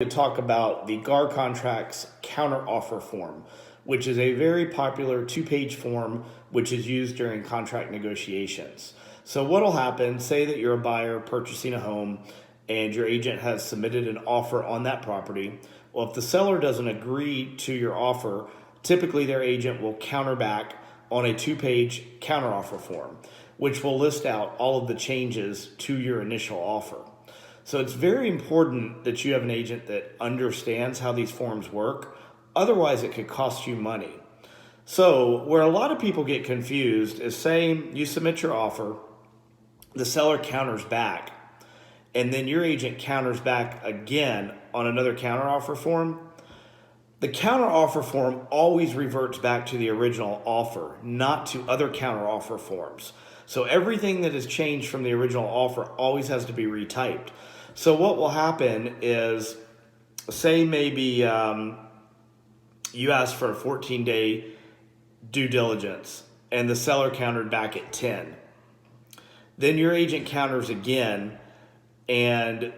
To talk about the GAR contracts counteroffer form, which is a very popular two-page form which is used during contract negotiations. So what will happen, say that you're a buyer purchasing a home and your agent has submitted an offer on that property. Well, if the seller doesn't agree to your offer, typically their agent will counter back on a two-page counteroffer form, which will list out all of the changes to your initial offer. So it's very important that you have an agent that understands how these forms work. Otherwise, it could cost you money. So where a lot of people get confused is saying you submit your offer, the seller counters back, and then your agent counters back again on another counteroffer form. The counteroffer form always reverts back to the original offer, not to other counteroffer forms. So everything that has changed from the original offer always has to be retyped. So what will happen is, say maybe you asked for a 14-day due diligence and the seller countered back at 10. Then your agent counters again and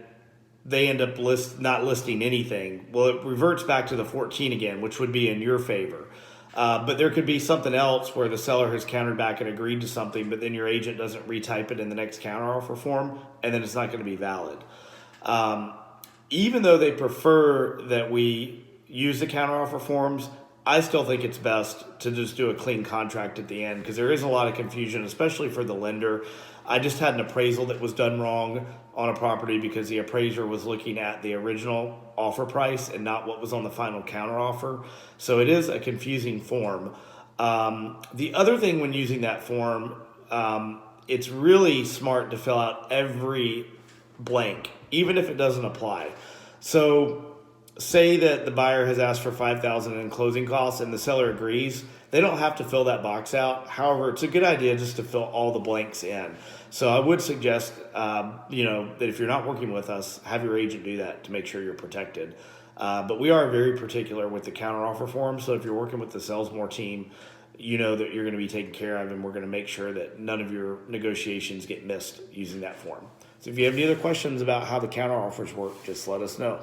they end up not listing anything. Well, it reverts back to the 14 again, which would be in your favor. But there could be something else where the seller has countered back and agreed to something, but then your agent doesn't retype it in the next counteroffer form, and then it's not going to be valid. Even though they prefer that we use the counteroffer forms, I still think it's best to just do a clean contract at the end because there is a lot of confusion, especially for the lender. I just had an appraisal that was done wrong on a property because the appraiser was looking at the original offer price and not what was on the final counteroffer. So it is a confusing form. The other thing when using that form, it's really smart to fill out every blank, even if it doesn't apply. So say that the buyer has asked for $5,000 in closing costs and the seller agrees, they don't have to fill that box out. However, it's a good idea just to fill all the blanks in. So I would suggest, that if you're not working with us, have your agent do that to make sure you're protected. But we are very particular with the counteroffer form. So if you're working with the Salesmore team, you know that you're going to be taken care of, and we're going to make sure that none of your negotiations get missed using that form. So if you have any other questions about how the counteroffers work, just let us know.